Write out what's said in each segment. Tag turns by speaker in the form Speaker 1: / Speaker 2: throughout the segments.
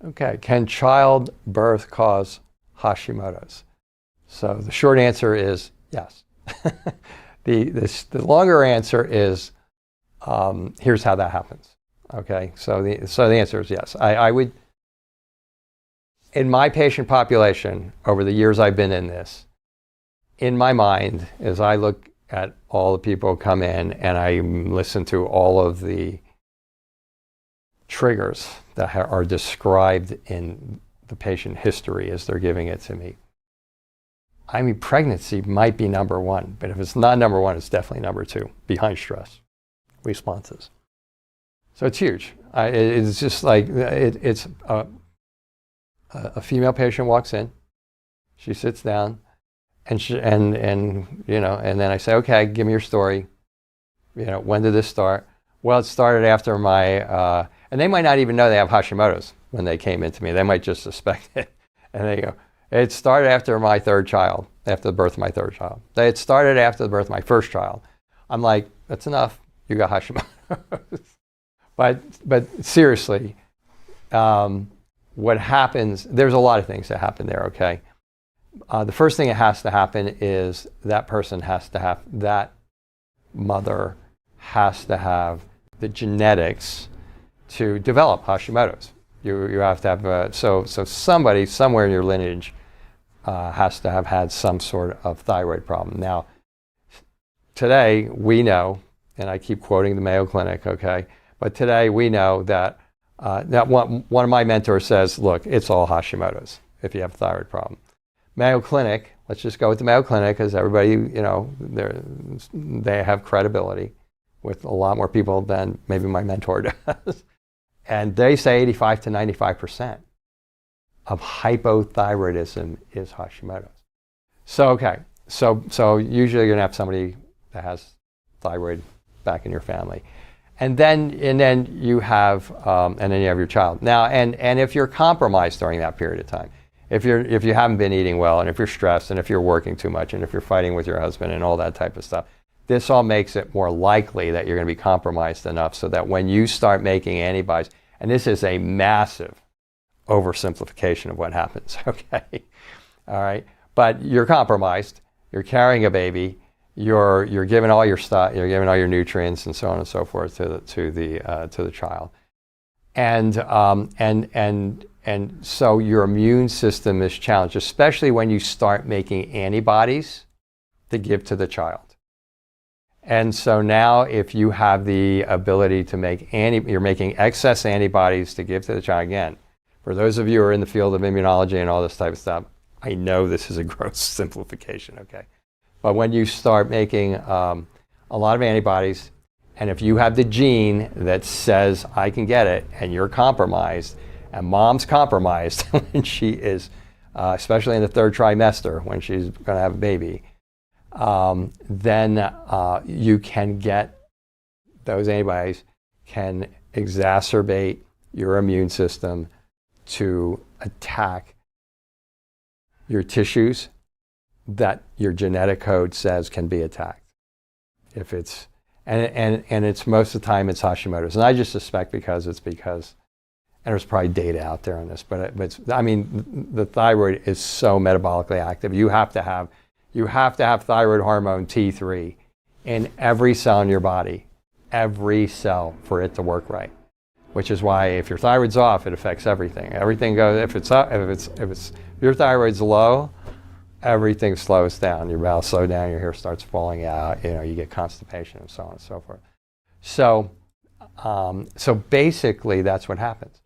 Speaker 1: Okay, can childbirth cause Hashimoto's? So the short answer is yes. The longer answer is here's how that happens. Okay, so the answer is yes. I would, in my patient population, over the years I've been in this, in my mind, as I look at all the people who come in and I listen to all of the triggers that are described in the patient history as they're giving it to me, I mean, pregnancy might be number one, but if it's not number one, it's definitely number two, behind stress responses. So it's huge. It's just like, it's a female patient walks in, she sits down, and then I say, okay, give me your story. When did this start? Well, it started after my, and they might not even know they have Hashimoto's when they came into me. They might just suspect it. And they go, it started after my third child, after the birth of my third child. It started after the birth of my first child. I'm like, that's enough. You got Hashimoto's. But seriously, what happens, there's a lot of things that happen there, okay? The first thing that has to happen is that person has to have, that mother has to have the genetics to develop Hashimoto's. You have to have, so somebody somewhere in your lineage has to have had some sort of thyroid problem. Now, today we know, and I keep quoting the Mayo Clinic, okay, but today we know that, one of my mentors says, look, it's all Hashimoto's if you have a thyroid problem. Mayo Clinic, let's just go with the Mayo Clinic because everybody, they have credibility with a lot more people than maybe my mentor does. And they say 85 to 95% of hypothyroidism is Hashimoto's. So, okay, so usually you're gonna have somebody that has thyroid back in your family. And then you have your child. Now, and if you're compromised during that period of time, if you haven't been eating well, and if you're stressed, and if you're working too much, and if you're fighting with your husband and all that type of stuff, this all makes it more likely that you're going to be compromised enough so that when you start making antibodies, and this is a massive oversimplification of what happens, okay? All right, but you're compromised, you're carrying a baby, you're giving all your stuff, you're giving all your nutrients and so on and so forth to the child, and so your immune system is challenged, especially when you start making antibodies to give to the child. And so now if you have the ability to make you're making excess antibodies to give to the child, again, for those of you who are in the field of immunology and all this type of stuff, I know this is a gross simplification, okay? But when you start making a lot of antibodies, and if you have the gene that says, I can get it, and you're compromised, and mom's compromised when she is, especially in the third trimester, when she's going to have a baby, then you can get, those antibodies can exacerbate your immune system to attack your tissues that your genetic code says can be attacked. If it's, and it's most of the time it's Hashimoto's. And I just suspect because, and there's probably data out there on this, but I mean, the thyroid is so metabolically active. You have to have thyroid hormone T3 in every cell in your body, every cell, for it to work right. Which is why if your thyroid's off, it affects everything. Everything goes, if it's up, if your thyroid's low, everything slows down. Your bowels slow down, your hair starts falling out, you get constipation and so on and so forth. So basically that's what happens.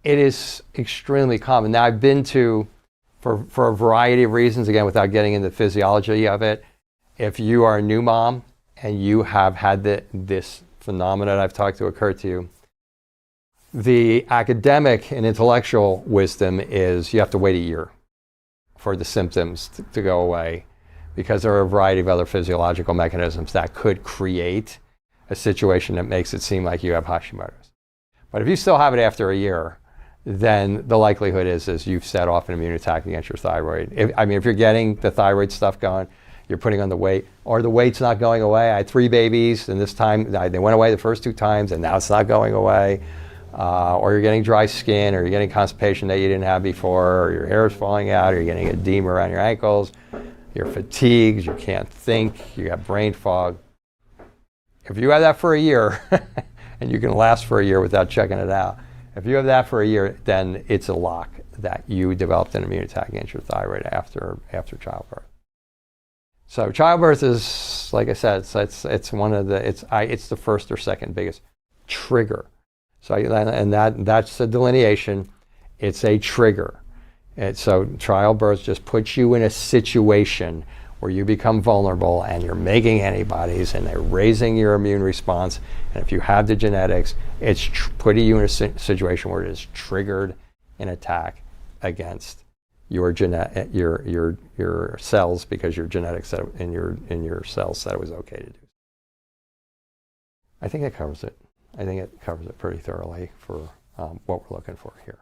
Speaker 1: It is extremely common. Now I've been to, for a variety of reasons, again, without getting into the physiology of it, if you are a new mom and you have had this phenomenon that I've talked to occur to you, the academic and intellectual wisdom is you have to wait a year for the symptoms to go away, because there are a variety of other physiological mechanisms that could create a situation that makes it seem like you have Hashimoto's. But if you still have it after a year, then the likelihood is you've set off an immune attack against your thyroid. If you're getting the thyroid stuff going, you're putting on the weight, or the weight's not going away. I had 3 babies, and this time they went away the first 2 times, and now it's not going away. or you're getting dry skin, or you're getting constipation that you didn't have before, or your hair is falling out, or you're getting edema around your ankles, you're fatigued, you can't think, you got brain fog. If you have that for a year, and you can last for a year without checking it out, if you have that for a year, then it's a lock that you developed an immune attack against your thyroid after childbirth. So childbirth is, like I said, it's one of the it's the first or second biggest trigger. So that's the delineation. It's a trigger. So childbirth just puts you in a situation where you become vulnerable and you're making antibodies and they're raising your immune response. And if you have the genetics, it's putting you in a situation where it has triggered an attack against your cells, because your genetics in your cells said it was okay to do. I think it covers it. I think it covers it pretty thoroughly for what we're looking for here.